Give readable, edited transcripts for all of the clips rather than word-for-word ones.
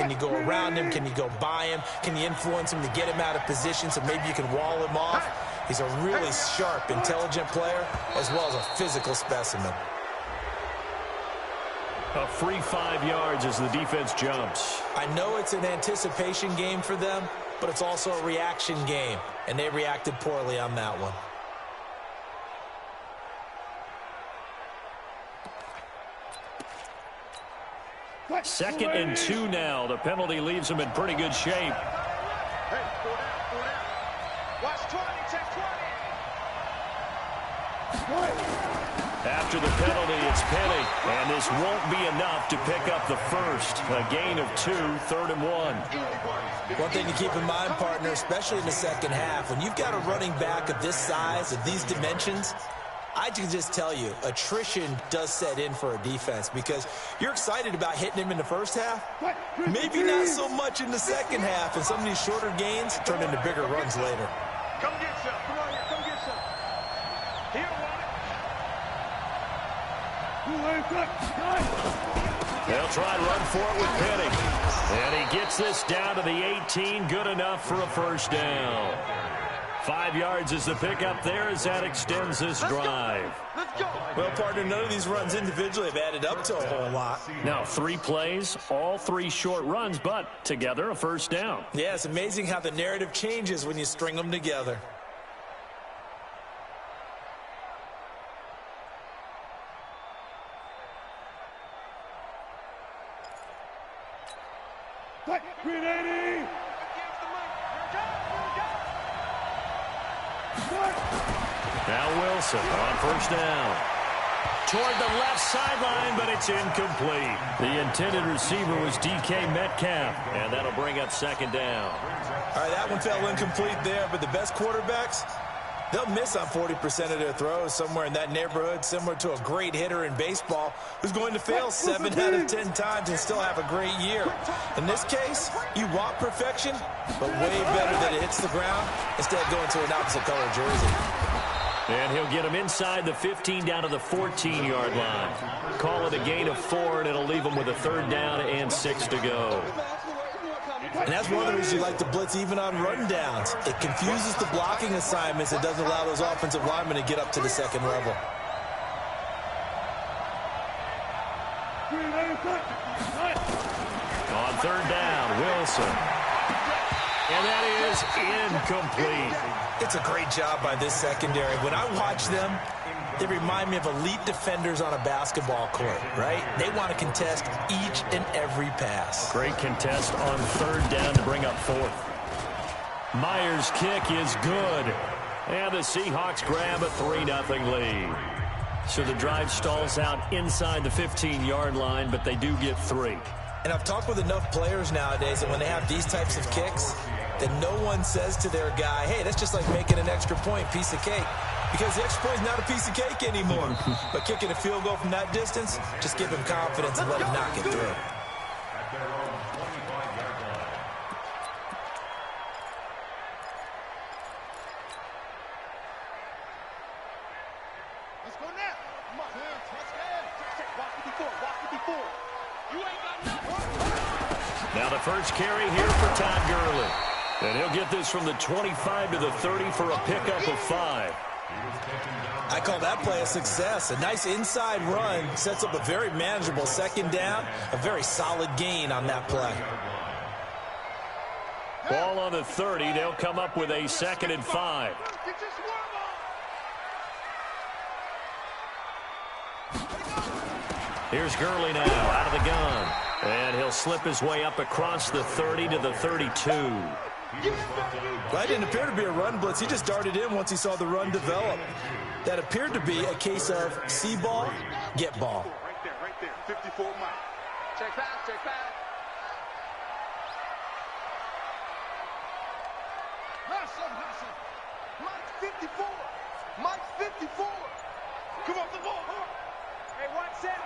Can you go around him? Can you go by him? Can you influence him to get him out of position so maybe you can wall him off? He's a really sharp, intelligent player as well as a physical specimen. A free 5 yards as the defense jumps. I know it's an anticipation game for them, but it's also a reaction game, and they reacted poorly on that one. Second and 2 now. The penalty leaves them in pretty good shape. After the penalty, it's Penny, and this won't be enough to pick up the first. A gain of 2, 3rd and 1. One thing to keep in mind, partner, especially in the second half, when you've got a running back of this size, of these dimensions, I can just tell you, attrition does set in for a defense because you're excited about hitting him in the first half. Maybe not so much in the second half, and some of these shorter gains turn into bigger runs later. Come get some. Come on here. Come get some. Here, They'll try and run for it with Penny. And he gets this down to the 18. Good enough for a first down. 5 yards is the pickup there as that extends this drive. Let's go. Well, partner, none of these runs individually have added up to a whole lot. Now 3 plays, all 3 short runs, but together a first down. Yeah, it's amazing how the narrative changes when you string them together. Now Wilson on first down. Toward the left sideline, but it's incomplete. The intended receiver was DK Metcalf, and that'll bring up second down. All right, that one fell incomplete there, but the best quarterbacks, they'll miss on 40% of their throws, somewhere in that neighborhood, similar to a great hitter in baseball who's going to fail 7 out of 10 times and still have a great year. In this case, you want perfection, but way better that it hits the ground instead of going to an opposite color jersey. And he'll get him inside the 15 down to the 14-yard line. Call it a gain of 4, and it'll leave him with a 3rd down and 6 to go. And that's one of the reasons you like to blitz even on run downs. It confuses the blocking assignments. It doesn't allow those offensive linemen to get up to the second level. On 3rd down, Wilson. And that is incomplete. It's a great job by this secondary. When I watch them, they remind me of elite defenders on a basketball court, right? They want to contest each and every pass. Great contest on 3rd down to bring up 4th. Myers' kick is good. And the Seahawks grab a 3-0 lead. So the drive stalls out inside the 15-yard line, but they do get 3. And I've talked with enough players nowadays that when they have these types of kicks, that no one says to their guy, hey, that's just like making an extra point, piece of cake. Because the extra point is not a piece of cake anymore. But kicking a field goal from that distance, just give him confidence and let him knock it through. Let's go now. Come on. Watch 54. Watch 54. You ain't got nothing. Now the first carry here for Todd Gurley. And he'll get this from the 25 to the 30 for a pickup of 5. I call that play a success. A nice inside run sets up a very manageable second down, a very solid gain on that play. Ball on the 30. They'll come up with a 2nd and 5. Here's Gurley now out of the gun. And he'll slip his way up across the 30 to the 32. That didn't appear to be a run blitz. He just darted in once he saw the run develop. That appeared to be a case of see ball, get ball. Right there. 54 Mike. Check back. Mike 54. Mike 54. Come off the ball. Hey, one set.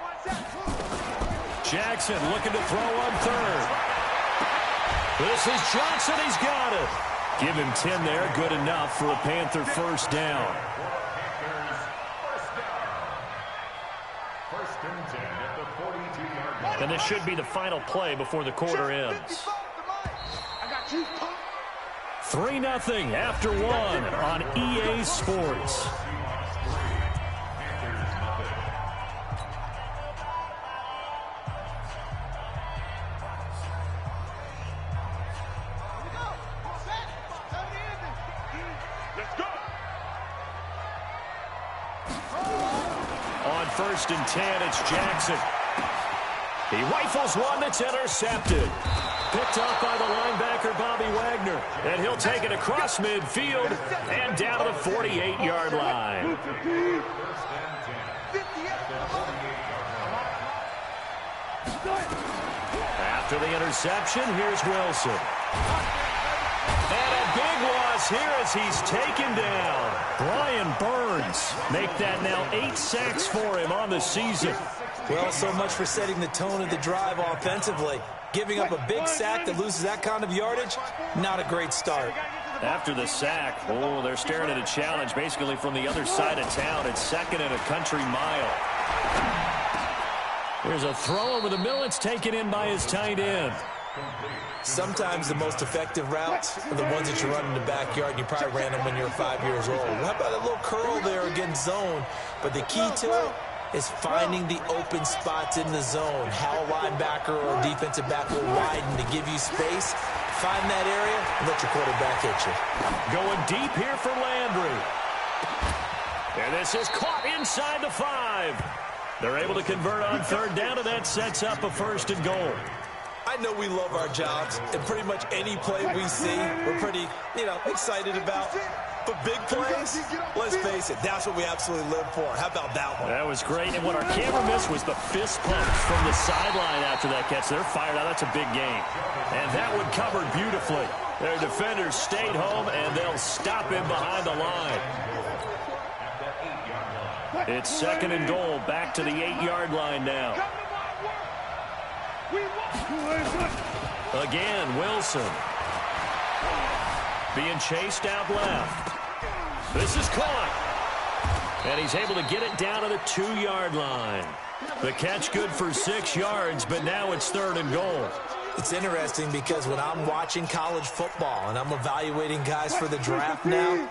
Jackson looking to throw on 3rd. This is Johnson. He's got it. Give him 10 there. Good enough for a Panther first down. And this should be the final play before the quarter ends. 3-0 after 1 on EA Sports. On 1st and 10, it's Jackson. He rifles one that's intercepted. Picked up by the linebacker, Bobby Wagner. And he'll take it across midfield and down to the 48-yard line. After the interception, here's Wilson. And a big loss here as he's taken down. Brian Burns make that now 8 sacks for him on the season. Well, so much for setting the tone of the drive offensively. Giving up a big sack that loses that kind of yardage, not a great start. After the sack, they're staring at a challenge basically from the other side of town. It's 2nd and a country mile. There's a throw over the middle. It's taken in by his tight end. Sometimes the most effective routes are the ones that you run in the backyard, and you probably ran them when you were 5 years old. How about a little curl there against zone? But the key to it is finding the open spots in the zone. How a linebacker or a defensive back will widen to give you space. Find that area and let your quarterback hit you. Going deep here for Landry. And this is caught inside the 5. They're able to convert on 3rd down, and that sets up a 1st and goal. I know we love our jobs, and pretty much any play we see, we're pretty, excited about. But big plays, let's face it, that's what we absolutely live for. How about that one? That was great, and what our camera missed was the fist pumps from the sideline after that catch. They're fired out. That's a big game. And that one covered beautifully. Their defenders stayed home, and they'll stop him behind the line. It's 2nd and goal, back to the 8-yard line now. Again, Wilson. Being chased out left. This is caught. And he's able to get it down to the 2-yard line. The catch good for 6 yards, but now it's 3rd and goal. It's interesting because when I'm watching college football and I'm evaluating guys for the draft now,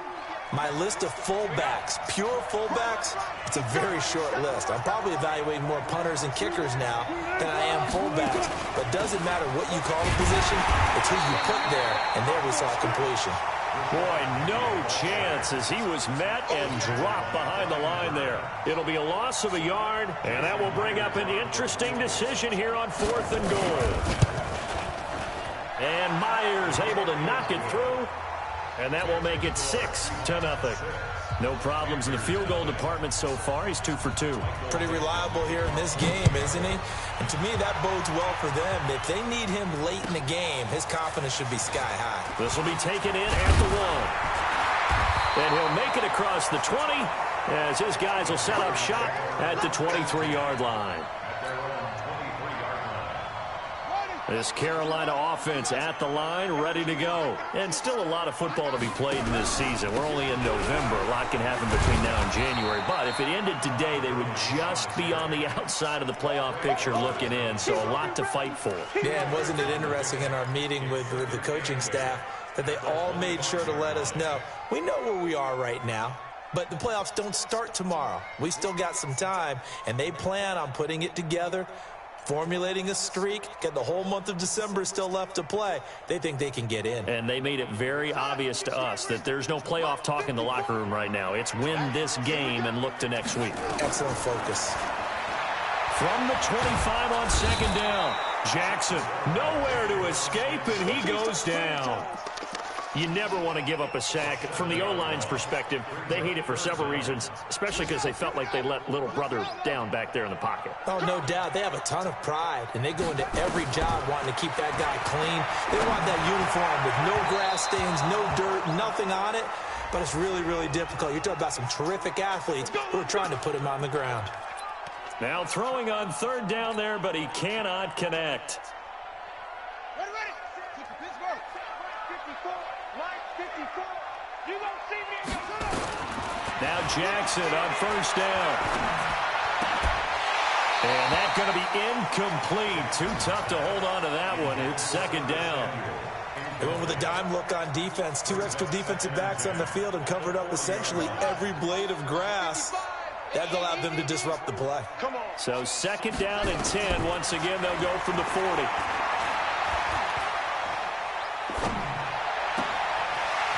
my list of fullbacks, pure fullbacks, it's a very short list. I'm probably evaluating more punters and kickers now than I am fullbacks. But it doesn't matter what you call the position, it's who you put there, and there we saw completion. Boy, no chance as he was met and dropped behind the line there. It'll be a loss of a yard, and that will bring up an interesting decision here on 4th and goal. And Myers able to knock it through. And that will make it 6-0. No problems in the field goal department so far. He's 2 for 2. Pretty reliable here in this game, isn't he? And to me, that bodes well for them. If they need him late in the game, his confidence should be sky high. This will be taken in at the 1. And he'll make it across the 20 as his guys will set up shop at the 23-yard line. This Carolina offense at the line, ready to go. And still a lot of football to be played in this season. We're only in November. A lot can happen between now and January. But if it ended today, they would just be on the outside of the playoff picture looking in. So a lot to fight for. Yeah, and wasn't it interesting in our meeting with the coaching staff that they all made sure to let us know, we know where we are right now. But the playoffs don't start tomorrow. We still got some time, and they plan on putting it together, formulating a streak, get the whole month of December still left to play. They think they can get in. And they made it very obvious to us that there's no playoff talk in the locker room right now. It's win this game and look to next week. Excellent focus. From the 25 on 2nd down, Jackson nowhere to escape, and he goes down. You never want to give up a sack. From the O-line's perspective, they hate it for several reasons, especially because they felt like they let little brother down back there in the pocket. Oh, no doubt. They have a ton of pride, and they go into every job wanting to keep that guy clean. They want that uniform with no grass stains, no dirt, nothing on it. But it's really, really difficult. You're talking about some terrific athletes who are trying to put him on the ground. Now throwing on 3rd down there, but he cannot connect. Now Jackson on 1st down. And that's going to be incomplete. Too tough to hold on to that one. It's second down. They went with a dime look on defense. 2 extra defensive backs on the field and covered up essentially every blade of grass. That allowed them to disrupt the play. So second down and 10. Once again, they'll go from the 40.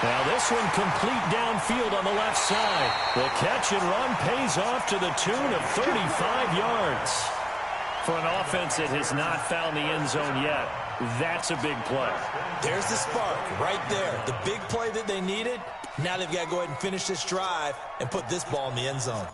Now this one complete downfield on the left side. The catch and run pays off to the tune of 35 yards. For an offense that has not found the end zone yet, that's a big play. There's the spark right there. The big play that they needed. Now they've got to go ahead and finish this drive and put this ball in the end zone.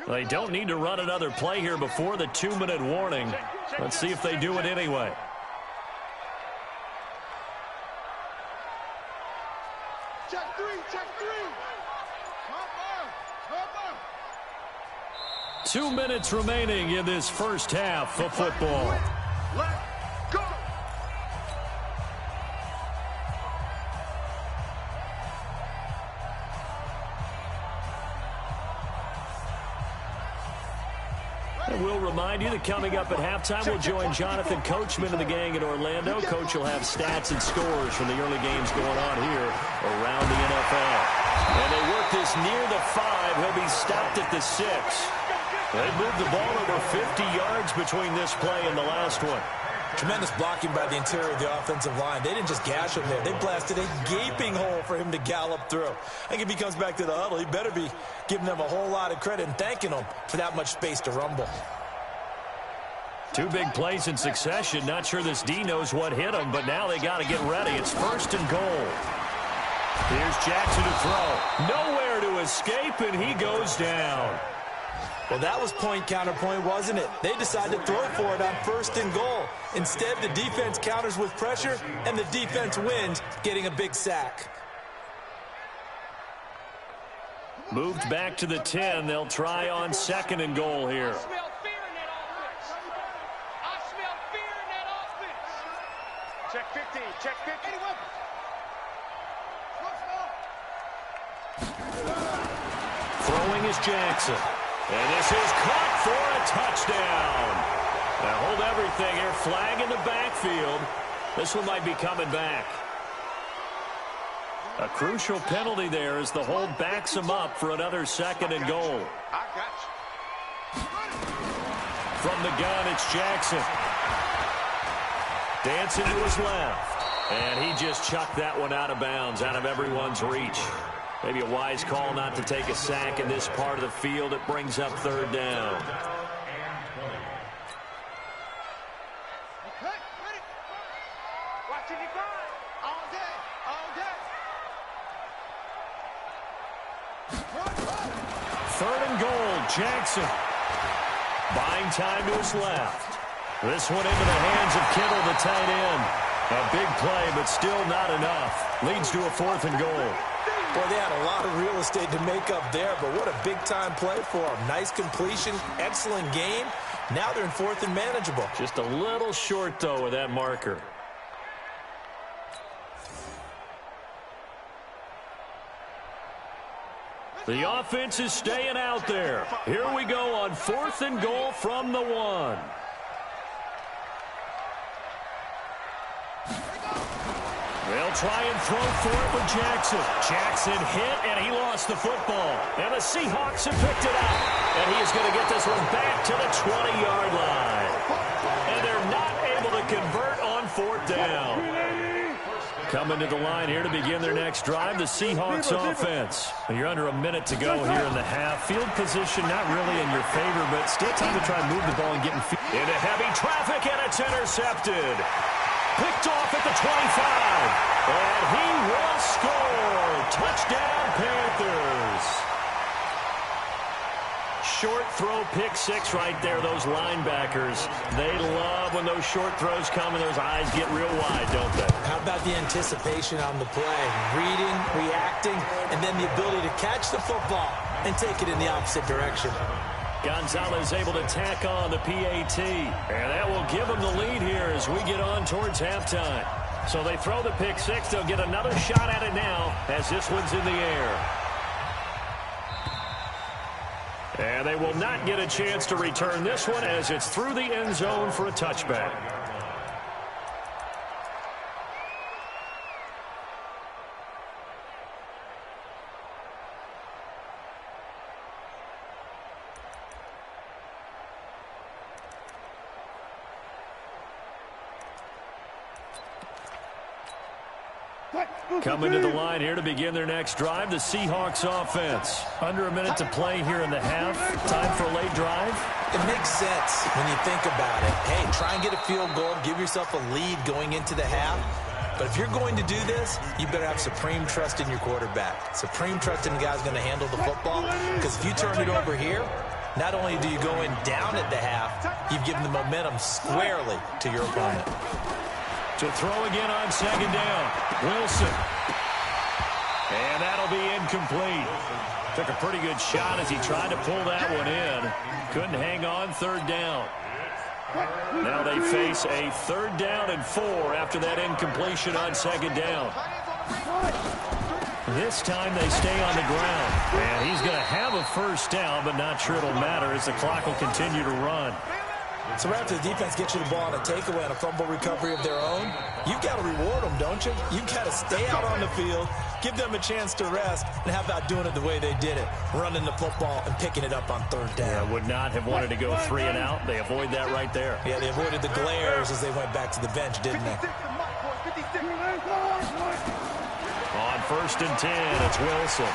They don't need to run another play here before the 2-minute warning. Let's see if they do it anyway. Check three, check three. 2 minutes remaining in this first half of football. Let's go. And we'll remind you that coming up at halftime, we'll join Jonathan Coachman and the gang in Orlando. Coach will have stats and scores from the early games going on here around the NFL. And they work this near the 5. He'll be stopped at the 6. They moved the ball over 50 yards between this play and the last one. Tremendous blocking by the interior of the offensive line. They didn't just gash him there. They blasted a gaping hole for him to gallop through. I think if he comes back to the huddle, he better be giving them a whole lot of credit and thanking them for that much space to rumble. 2 big plays in succession. Not sure this D knows what hit him, but now they got to get ready. It's 1st and goal. Here's Jackson to throw. Nowhere to escape, and he goes down. Well, that was point counterpoint, wasn't it? They decided to throw for it on 1st and goal. Instead, the defense counters with pressure, and the defense wins, getting a big sack. Moved back to the 10. They'll try on 2nd and goal here. I smell fear in that offense. I smell fear in that offense. Check 15, check 15. Throwing is Jackson. And this is caught for a touchdown. Now hold everything here. Flag in the backfield. This one might be coming back. A crucial penalty there as the hold backs him up for another 2nd and goal. I got you. From the gun, it's Jackson. Dancing to his left. And he just chucked that one out of bounds, out of everyone's reach. Maybe a wise call not to take a sack in this part of the field. It brings up 3rd down. Watching you grind all day, all day. 3rd and goal, Jackson. Buying time to his left. This one into the hands of Kittle, the tight end. A big play, but still not enough. Leads to a 4th and goal. Boy, they had a lot of real estate to make up there, but what a big-time play for them. Nice completion, excellent game. Now they're in 4th and manageable. Just a little short, though, with that marker. The offense is staying out there. Here we go on 4th and goal from the 1. They'll try and throw for it with Jackson. Jackson hit, and he lost the football. And the Seahawks have picked it up. And he is going to get this one back to the 20-yard line. And they're not able to convert on 4th down. Coming to the line here to begin their next drive, the Seahawks offense. You're under a minute to go here in the half. Field position not really in your favor, but still time to try and move the ball and get into heavy traffic, and it's intercepted. Picked off at the 25. And he will score. Touchdown, Panthers. Short throw, pick 6 right there. Those linebackers, they love when those short throws come and those eyes get real wide, don't they? How about the anticipation on the play? Reading, reacting, and then the ability to catch the football and take it in the opposite direction. Gonzalez able to tack on the PAT. And that will give them the lead here as we get on towards halftime. So they throw the pick 6. They'll get another shot at it now as this one's in the air. And they will not get a chance to return this one as it's through the end zone for a touchback. Coming to the line here to begin their next drive, the Seahawks offense. Under a minute to play here in the half. Time for a late drive. It makes sense when you think about it. Hey, try and get a field goal. Give yourself a lead going into the half. But if you're going to do this, you better have supreme trust in your quarterback. Supreme trust in the guy's going to handle the football. Because if you turn it over here, not only do you go in down at the half, you've given the momentum squarely to your opponent. To throw again on 2nd down. Wilson. And that'll be incomplete. Took a pretty good shot as he tried to pull that one in. Couldn't hang on 3rd down. Now they face a 3rd down and 4 after that incompletion on 2nd down. This time they stay on the ground. And he's going to have a 1st down, but not sure it'll matter as the clock will continue to run. So after the defense gets you the ball on a takeaway and a fumble recovery of their own, you've got to reward them, don't you? You've got to stay out on the field, give them a chance to rest, and how about doing it the way they did it, running the football and picking it up on 3rd down. Yeah, would not have wanted to go 3 and out. They avoid that right there. Yeah, they avoided the glares as they went back to the bench, didn't they? On 1st and 10, it's Wilson.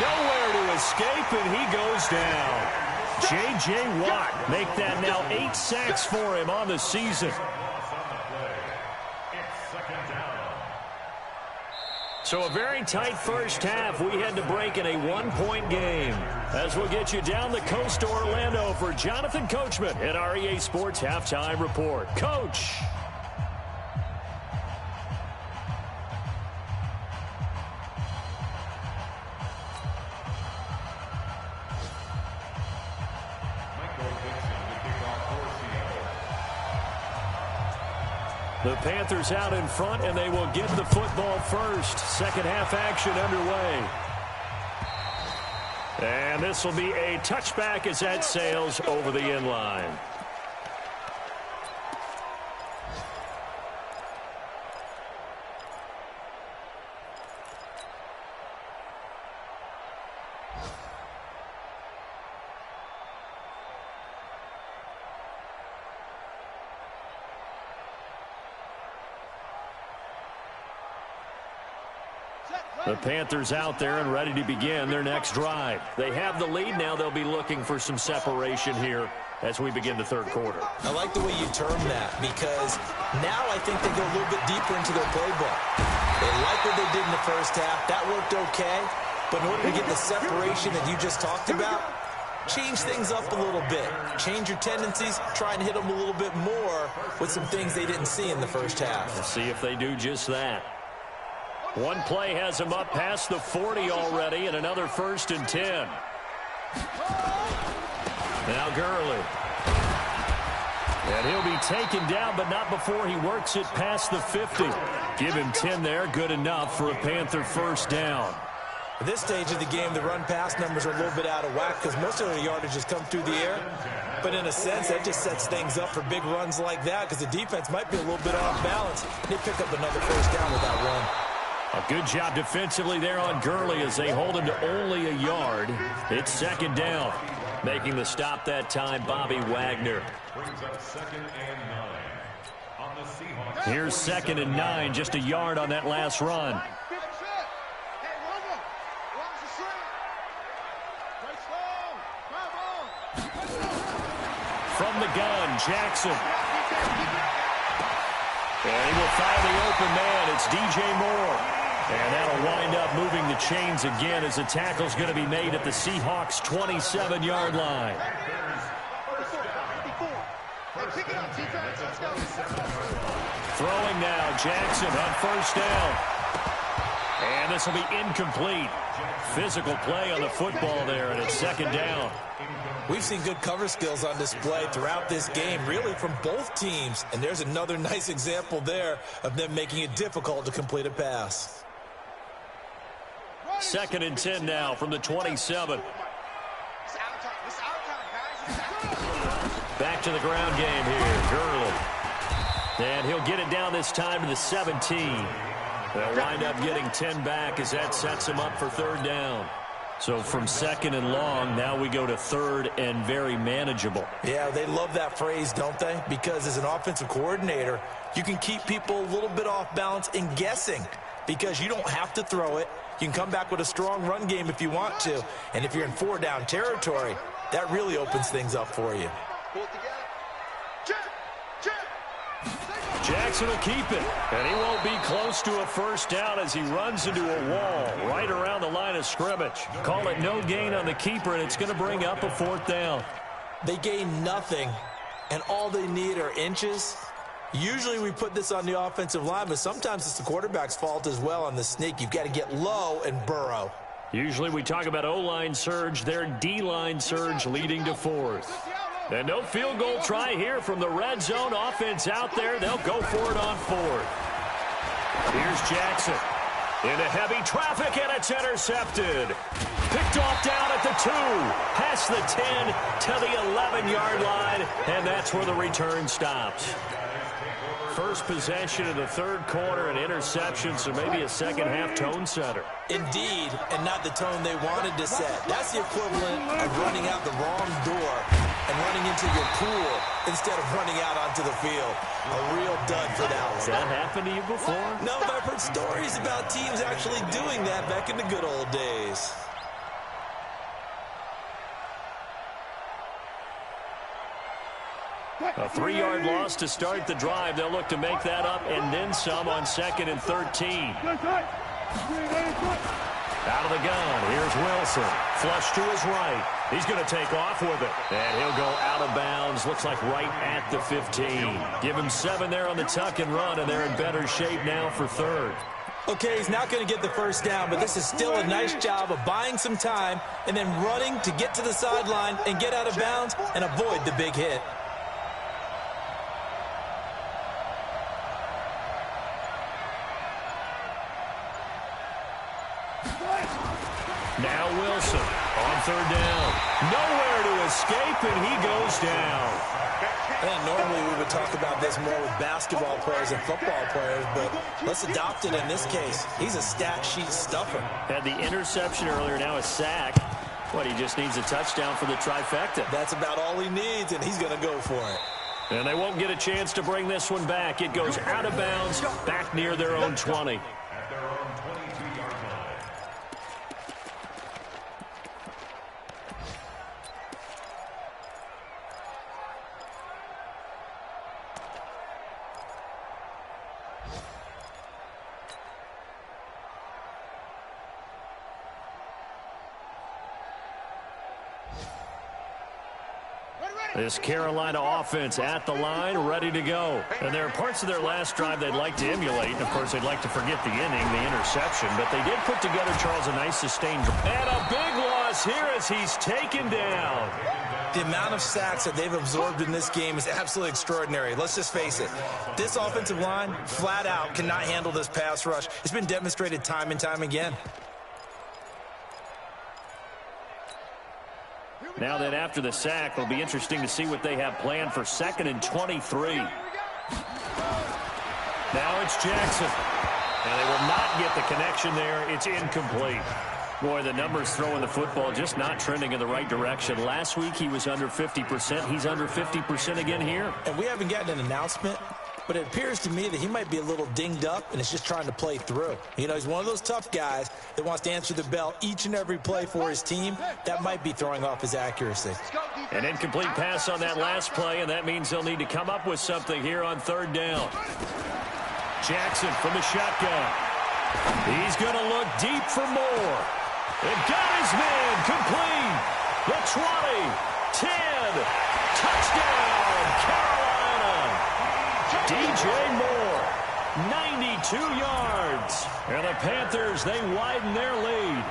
Nowhere to escape, and he goes down. J.J. Watt make that now 8 sacks for him on the season. So a very tight first half. We had to break in a 1-point game. As we'll get you down the coast to Orlando for Jonathan Coachman at our EA Sports Halftime Report. Coach. The Panthers out in front, and they will get the football first. Second half action underway. And this will be a touchback as that sails over the end line. The Panthers out there and ready to begin their next drive. They have the lead now. They'll be looking for some separation here as we begin the third quarter. I like the way you term that because now I think they go a little bit deeper into their playbook. They like what they did in the first half. That worked okay. But in order to get the separation that you just talked about, change things up a little bit. Change your tendencies. Try and hit them a little bit more with some things they didn't see in the first half. Let's see if they do just that. One play has him up past the 40 already, and another 1st and 10. Now Gurley. And he'll be taken down, but not before he works it past the 50. Give him 10 there, good enough for a Panther first down. At this stage of the game, the run-pass numbers are a little bit out of whack because most of their yardage has come through the air. But in a sense, that just sets things up for big runs like that because the defense might be a little bit off balance. They pick up another first down with that run. A good job defensively there on Gurley as they hold him to only a yard. It's 2nd down. Making the stop that time, Bobby Wagner. Here's 2nd and 9, just a yard on that last run. From the gun, Jackson. And he will find the open man. It's DJ Moore. And that'll wind up moving the chains again as the tackle's going to be made at the Seahawks' 27-yard line. Throwing now, Jackson on first down. And this will be incomplete. Physical play on the football there, and it's 2nd down. We've seen good cover skills on display throughout this game, really from both teams. And there's another nice example there of them making it difficult to complete a pass. 2nd and 10 now from the 27. Back to the ground game here, Gurley. And he'll get it down this time to the 17. They'll wind up getting 10 back as that sets him up for 3rd down. So from 2nd and long, now we go to 3rd and very manageable. Yeah, they love that phrase, don't they? Because as an offensive coordinator, you can keep people a little bit off balance and guessing because you don't have to throw it. You can come back with a strong run game if you want to. And if you're in 4-down territory, that really opens things up for you. Jackson will keep it, and he won't be close to a first down as he runs into a wall right around the line of scrimmage. Call it no gain on the keeper, and it's going to bring up a 4th down. They gain nothing, and all they need are inches. Usually we put this on the offensive line, but sometimes it's the quarterback's fault as well on the sneak. You've got to get low and burrow. Usually we talk about O-line surge, their D-line surge leading to 4th. And no field goal try here from the red zone. Offense out there. They'll go for it on 4th. Here's Jackson. Into heavy traffic, and it's intercepted. Picked off down at the 2. Past the 10 to the 11-yard line. And that's where the return stops. First possession of the 3rd quarter, an interception, so maybe a second-half tone setter. Indeed, and not the tone they wanted to set. That's the equivalent of running out the wrong door and running into your pool instead of running out onto the field. A real dud for that one. Has that happened to you before? No, but I've heard stories about teams actually doing that back in the good old days. A 3-yard loss to start the drive. They'll look to make that up and then some on 2nd and 13. Out of the gun, here's Wilson. Flush to his right. He's going to take off with it. And he'll go out of bounds, looks like right at the 15. Give him 7 there on the tuck and run, and they're in better shape now for 3rd. Okay, he's not going to get the first down, but this is still a nice job of buying some time and then running to get to the sideline and get out of bounds and avoid the big hit. Now Wilson on third down. Nowhere to escape, and he goes down. And normally we would talk about this more with basketball players and football players, but let's adopt it in this case. He's a stat sheet stuffer. Had the interception earlier, now a sack. What, he just needs a touchdown for the trifecta. That's about all he needs, and he's going to go for it. And they won't get a chance to bring this one back. It goes out of bounds, back near their own 20. This Carolina offense at the line, ready to go. And there are parts of their last drive they'd like to emulate. And, of course, they'd like to forget the inning, the interception. But they did put together, Charles, a nice sustained drive. And a big loss here as he's taken down. The amount of sacks that they've absorbed in this game is absolutely extraordinary. Let's just face it. This offensive line, flat out, cannot handle this pass rush. It's been demonstrated time and time again. Now then, after the sack, it'll be interesting to see what they have planned for 2nd and 23. Now it's Jackson. And they will not get the connection there. It's incomplete. Boy, the numbers throwing the football just not trending in the right direction. Last week he was under 50%. He's under 50% again here. And we haven't gotten an announcement, but it appears to me that he might be a little dinged up and is just trying to play through. You know, he's one of those tough guys that wants to answer the bell each and every play for his team. That might be throwing off his accuracy. An incomplete pass on that last play, and that means they'll need to come up with something here on 3rd down. Jackson from the shotgun. He's going to look deep for more. And got his man complete. The 20, 10, touchdown, Carolina. DJ Moore, 92 yards. And the Panthers, they widen their lead.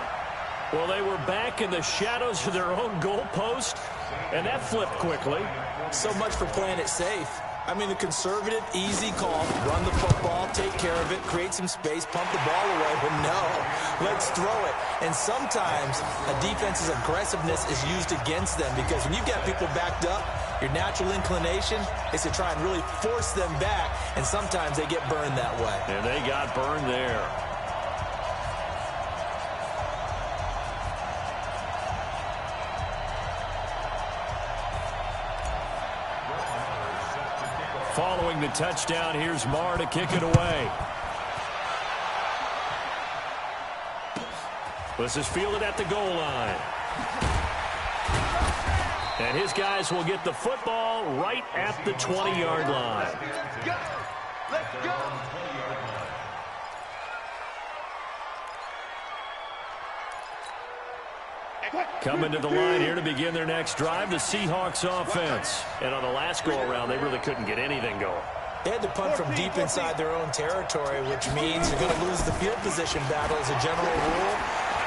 Well, they were back in the shadows of their own goalpost, and that flipped quickly. So much for playing it safe. I mean, the conservative, easy call, run the football, take care of it, create some space, pump the ball away, but no, let's throw it. And sometimes a defense's aggressiveness is used against them because when you've got people backed up, your natural inclination is to try and really force them back, and sometimes they get burned that way. And they got burned there. Following the touchdown, here's Marr to kick it away. This is fielded at the goal line. And his guys will get the football right at the 20-yard line. Let's go! Let's go! Coming to the line here to begin their next drive, the Seahawks offense. And on the last go-around, they really couldn't get anything going. They had to punt from deep inside their own territory, which means they're going to lose the field position battle as a general rule.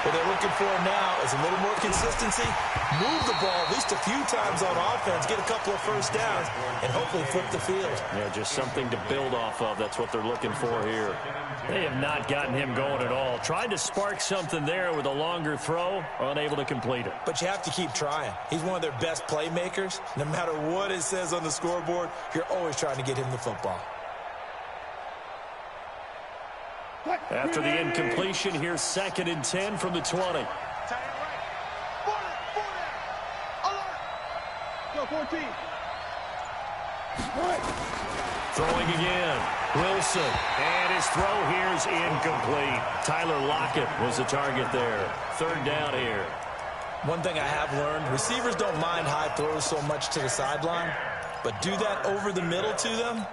What they're looking for now is a little more consistency, move the ball at least a few times on offense, get a couple of first downs, and hopefully flip the field. Yeah, just something to build off of. That's what they're looking for here. They have not gotten him going at all. Tried to spark something there with a longer throw, unable to complete it. But you have to keep trying. He's one of their best playmakers. No matter what it says on the scoreboard, you're always trying to get him the football. After the incompletion, here's 2nd and 10 from the 20. Alert! Go 14. Throwing again. Wilson. And his throw here's incomplete. Tyler Lockett was the target there. 3rd down here. One thing I have learned, receivers don't mind high throws so much to the sideline, but do that over the middle to them,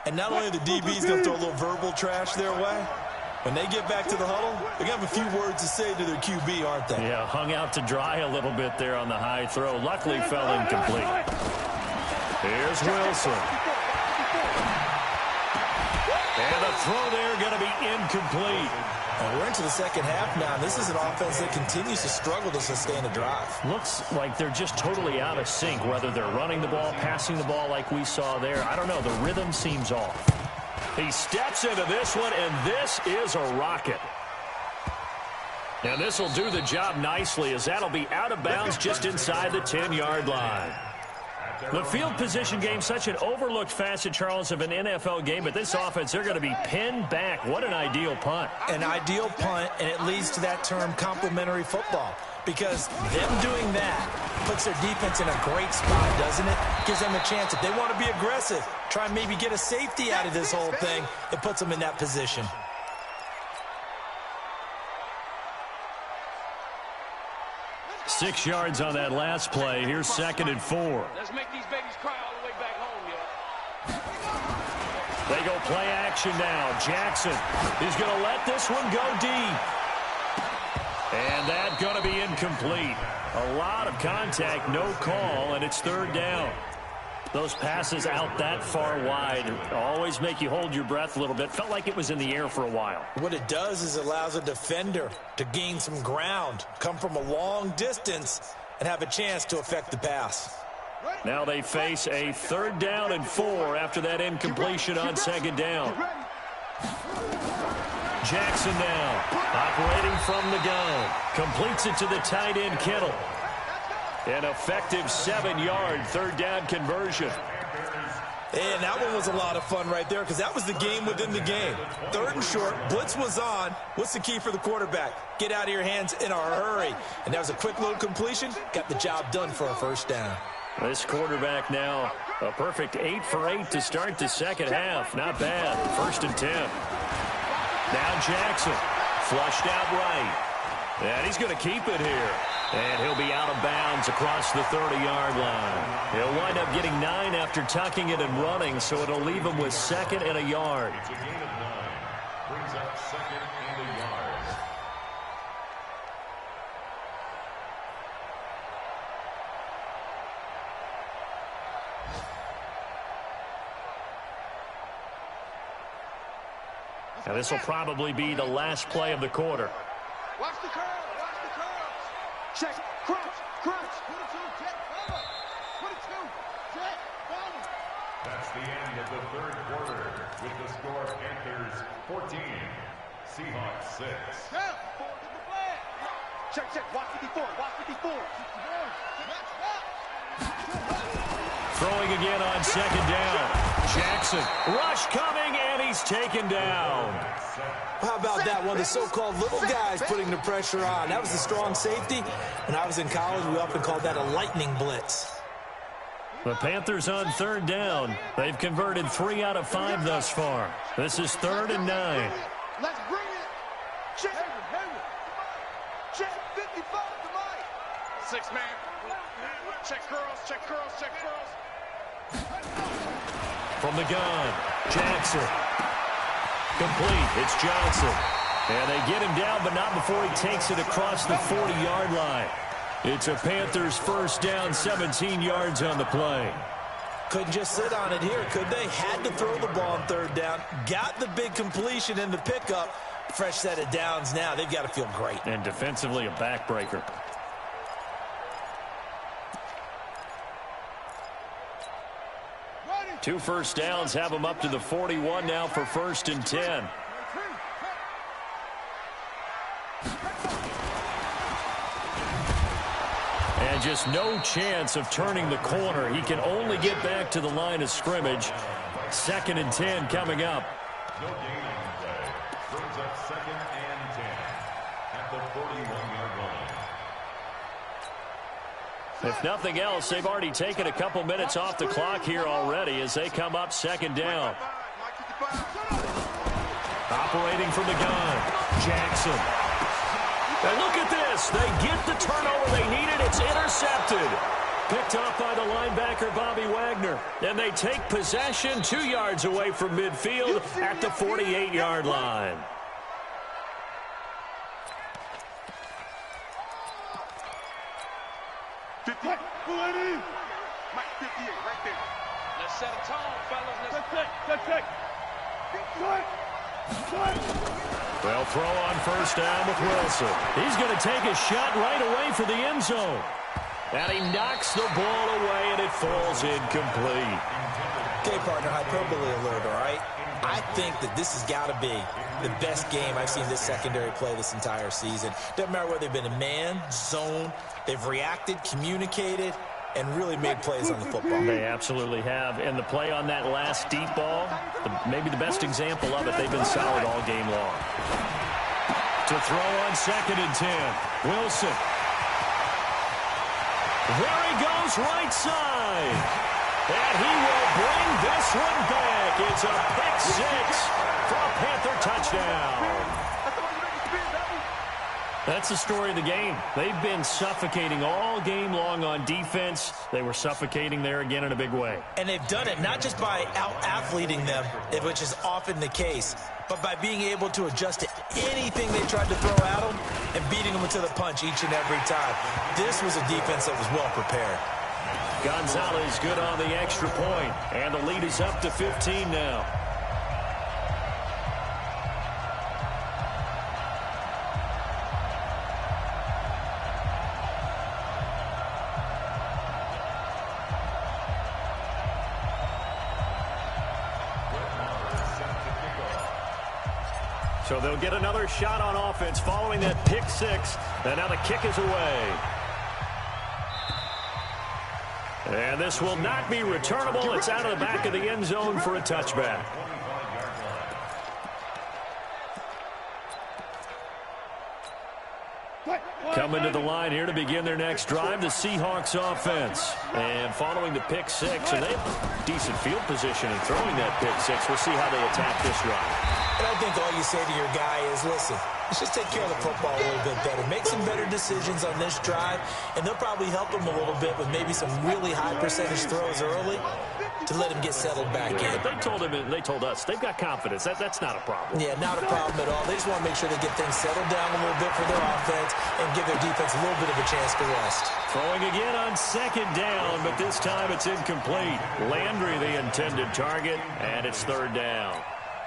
and not only are the DBs going to throw a little verbal trash their way, when they get back to the huddle, they're going to have a few words to say to their QB, aren't they? Yeah, hung out to dry a little bit there on the high throw. Luckily fell incomplete. Here's Wilson. And the throw there going to be incomplete. And we're into the second half now. This is an offense that continues to struggle to sustain a drive. Looks like they're just totally out of sync, whether they're running the ball, passing the ball like we saw there. I don't know. The rhythm seems off. He steps into this one, and this is a rocket. And this will do the job nicely, as that'll be out of bounds just inside the 10-yard line. The field position game, such an overlooked facet, Charles, of an NFL game, but this offense, they're going to be pinned back. What an ideal punt. An ideal punt, and it leads to that term complementary football, because them doing that puts their defense in a great spot, doesn't it? Gives them a chance. If they want to be aggressive, try and maybe get a safety out of this whole thing, it puts them in that position. Six yards on that last play. Here's 2nd and 4. Let's make these babies cry all the way back home, y'all. They go play action now. Jackson is going to let this one go deep. And that's going to be incomplete. A lot of contact, no call, and it's 3rd down. Those passes out that far wide always make you hold your breath a little bit. Felt like it was in the air for a while. What it does is it allows a defender to gain some ground, come from a long distance, and have a chance to affect the pass. Now they face a 3rd down and 4 after that incompletion on 2nd down. Jackson now operating from the gun. Completes it to the tight end, Kittle. An effective 7-yard 3rd down conversion. And that one was a lot of fun right there, because that was the game within the game. 3rd and short, blitz was on. What's the key for the quarterback? Get out of your hands in a hurry. And that was a quick little completion. Got the job done for a 1st down. This quarterback now a perfect 8 for 8 to start the 2nd half. Not bad. 1st and 10. Now Jackson flushed out right. And he's going to keep it here. And he'll be out of bounds across the 30-yard line. He'll wind up getting 9 after tucking it and running, so it'll leave him with 2nd and a yard. It's a gain of 9. Brings up 2nd and a yard. Now this will probably be the last play of the quarter. Watch the curl. Watch the curl. Check. Crunch. Crunch. 22. Jet. Follow. 22. Jet. Follow. That's the end of the 3rd quarter with the score Panthers 14, Seahawks 6. Down. Forward to the flag. Check. Check. Watch 54. Watch 54. Throwing again on 2nd down. Jackson. Rush coming, and he's taken down. How about that? One of the so-called little guys putting the pressure on. That was a strong safety. When I was in college, we often called that a lightning blitz. The Panthers on 3rd down. They've converted 3 out of 5 thus far. This is 3rd and 9. Let's bring it. Check. Check. 55 to Mike. 6 man. Check curls. Check curls. Check curls. From the gun, Jackson. Complete. It's Johnson. And they get him down, but not before he takes it across the 40-yard line. It's a Panthers 1st down, 17 yards on the play. Couldn't just sit on it here, could they? Had to throw the ball on 3rd down. Got the big completion in the pickup. Fresh set of downs now. They've got to feel great. And defensively, a backbreaker. Two 1st downs have them up to the 41 now for 1st and 10. And just no chance of turning the corner. He can only get back to the line of scrimmage. 2nd and 10 coming up. No gain on the play. Brings up 2nd and 10 at the 41-yard line. If nothing else, they've already taken a couple minutes off the clock here already as they come up 2nd down. Operating from the gun, Jackson. And look at this. They get the turnover they needed. It's intercepted. Picked off by the linebacker, Bobby Wagner. And they take possession 2 yards away from midfield at the 48-yard line. Mike 58 right there. Let's set a tone, fellas. Let's check. Well, throw on 1st down with Wilson. He's going to take a shot right away for the end zone. And he knocks the ball away, and it falls incomplete. Okay, partner, hyperbole alert, all right? I think that this has got to be the best game I've seen this secondary play this entire season. Doesn't matter whether they've been a man, zone, they've reacted, communicated, and really made plays on the football. They absolutely have. And the play on that last deep ball, maybe the best example of it, they've been solid all game long. To throw on 2nd and 10, Wilson. There he goes, right side. And he will bring this one back. It's a pick 6 for a Panther touchdown. That's the story of the game. They've been suffocating all game long on defense. They were suffocating there again in a big way. And they've done it not just by out-athleting them, which is often the case, but by being able to adjust to anything they tried to throw at them and beating them to the punch each and every time. This was a defense that was well prepared. Gonzalez good on the extra point, and the lead is up to 15 now. So they'll get another shot on offense following that pick 6, and now the kick is away. And this will not be returnable. It's out of the back of the end zone for a touchback. Coming to the line here to begin their next drive, the Seahawks offense. And following the pick 6, and they have decent field position in throwing that pick 6. We'll see how they attack this drive. And I think all you say to your guy is, listen, let's just take care of the football a little bit better. Make some better decisions on this drive, and they'll probably help him a little bit with maybe some really high percentage throws early to let him get settled back in. But they told him, and they told us, they've got confidence. That's not a problem. Yeah, not a problem at all. They just want to make sure they get things settled down a little bit for their offense and give their defense a little bit of a chance to rest. Throwing again on 2nd down, but this time it's incomplete. Landry the intended target, and it's 3rd down.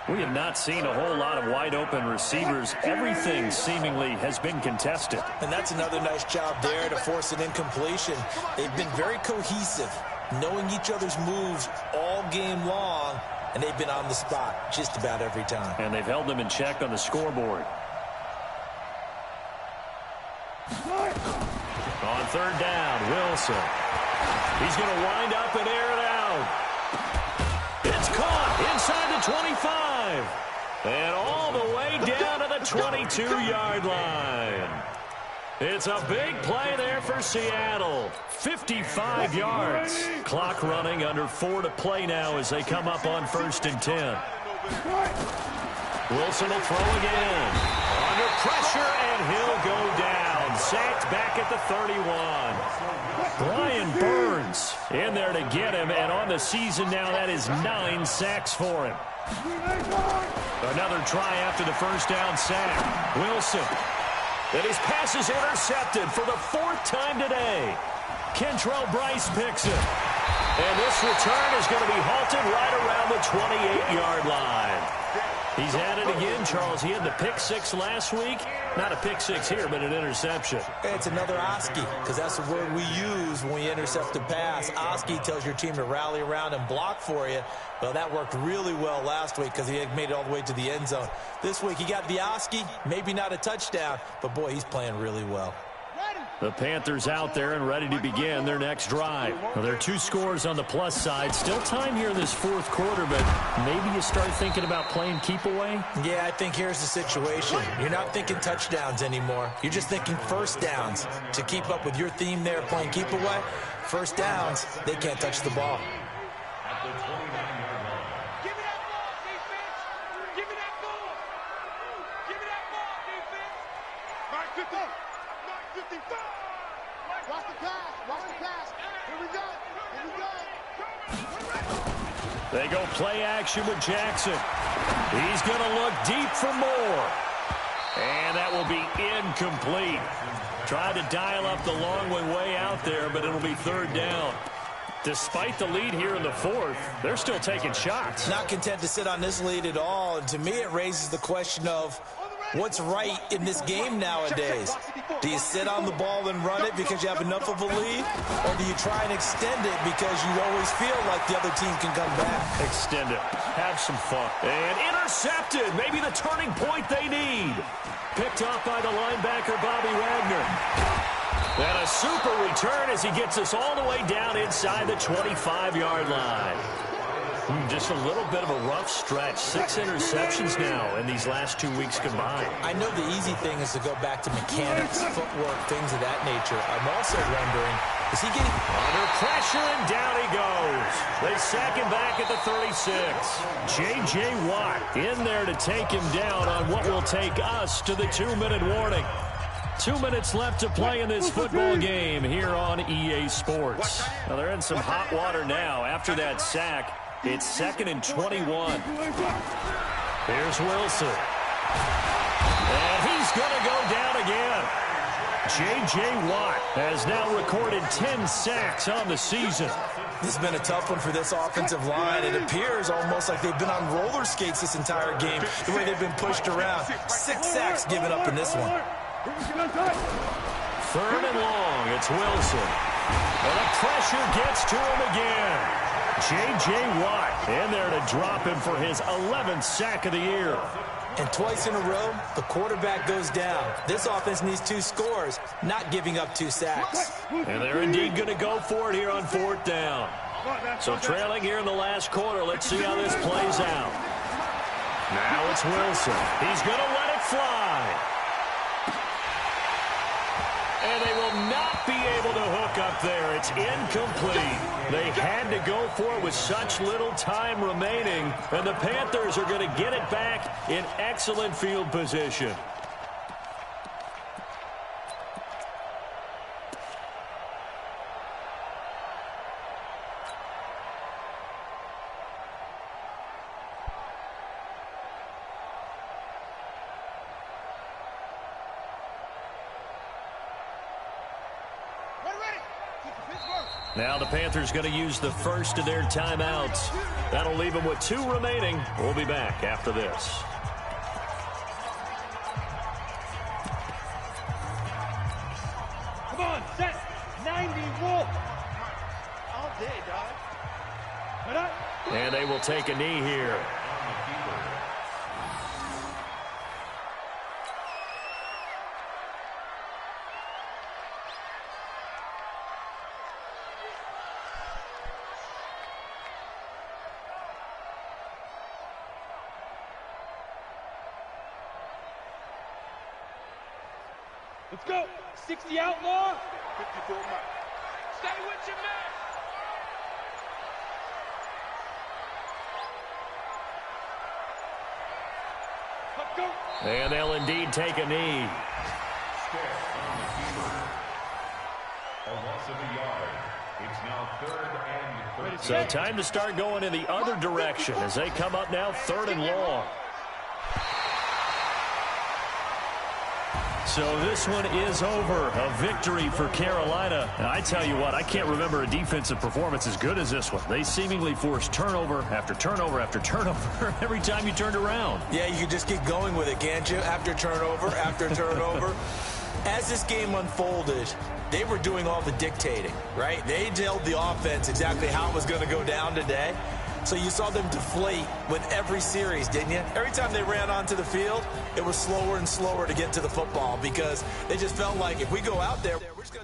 We have not seen a whole lot of wide-open receivers. Everything seemingly has been contested. And that's another nice job there to force an incompletion. They've been very cohesive, knowing each other's moves all game long, and they've been on the spot just about every time. And they've held them in check on the scoreboard. On 3rd down, Wilson. He's going to wind up and air it out. It's caught inside the 25. And all the way down to the 22-yard line. It's a big play there for Seattle. 55 yards. Clock running, under 4 to play now as they come up on 1st and 10. Wilson will throw again. Under pressure, and he'll go down. Sacked back at the 31. Brian Burns in there to get him, and on the season now, that is 9 sacks for him. Another try after the 1st down sack. Wilson. And his pass is intercepted for the 4th time today. Kentrell Bryce picks it. And this return is going to be halted right around the 28-yard line. He's at it again, Charles. He had the pick 6 last week. Not a pick 6 here, but an interception. It's another Oski, because that's the word we use when we intercept a pass. Oski tells your team to rally around and block for you. Well, that worked really well last week because he had made it all the way to the end zone. This week he got the Oski, maybe not a touchdown, but boy, he's playing really well. The Panthers out there and ready to begin their next drive. Well, there are 2 scores on the plus side. Still time here in this 4th quarter, but maybe you start thinking about playing keep away? Yeah, I think here's the situation. You're not thinking touchdowns anymore. You're just thinking 1st downs. To keep up with your theme there, playing keep away, 1st downs, they can't touch the ball. At the 29-yard line. Give me that ball, defense! Give me that ball! Give me that ball, defense! 9-50! 9-55! Watch the pass! Watch the pass! Here we go! Here we go! They go play action with Jackson. He's going to look deep for more. And that will be incomplete. Tried to dial up the long way out there, but it'll be 3rd down. Despite the lead here in the 4th, they're still taking shots. Not content to sit on this lead at all, and to me it raises the question of what's right in this game nowadays. Do you sit on the ball and run it because you have enough of a lead? Or do you try and extend it because you always feel like the other team can come back? Extend it. Have some fun. And intercepted. Maybe the turning point they need. Picked off by the linebacker, Bobby Wagner. And a super return as he gets us all the way down inside the 25-yard line. Just a little bit of a rough stretch. 6 interceptions now in these last 2 weeks combined. I know the easy thing is to go back to mechanics, footwork, things of that nature. I'm also wondering, is he getting under pressure, and down he goes. They sack him back at the 36. J.J. Watt in there to take him down on what will take us to the 2-minute warning. 2 minutes left to play in this football game here on EA Sports. Now they're in some hot water now after that sack. It's 2nd and 21. Here's Wilson. And he's going to go down again. J.J. Watt has now recorded 10 sacks on the season. This has been a tough one for this offensive line. It appears almost like they've been on roller skates this entire game, the way they've been pushed around. 6 sacks given up in this one. 3rd and long. It's Wilson. And the pressure gets to him again. J.J. Watt in there to drop him for his 11th sack of the year. And twice in a row, the quarterback goes down. This offense needs 2 scores, not giving up 2 sacks. And they're indeed going to go for it here on 4th down. So trailing here in the last quarter. Let's see how this plays out. Now it's Wilson. He's going to let it fly. And they will not be able to hook up there. It's incomplete. They had to go for it with such little time remaining. And the Panthers are going to get it back in excellent field position. Now the Panthers going to use the first of their timeouts. That'll leave them with 2 remaining. We'll be back after this. Come on, set 90 wolf. All day, dog. And they will take a knee here. Let's go. 60 outlaw. 54 mark. Stay with your man. Let's go. And they'll indeed take a knee. A loss of a yard. It's now 3rd and 13. So time to start going in the other direction as they come up now 3rd and long. So this one is over. A victory for Carolina. And I tell you what, I can't remember a defensive performance as good as this one. They seemingly forced turnover after turnover after turnover every time you turned around. Yeah, you can just keep going with it, can't you? After turnover. As this game unfolded, they were doing all the dictating, right? They told the offense exactly how it was going to go down today. So you saw them deflate with every series, didn't you? Every time they ran onto the field, it was slower and slower to get to the football because they just felt like if we go out there, we're just going to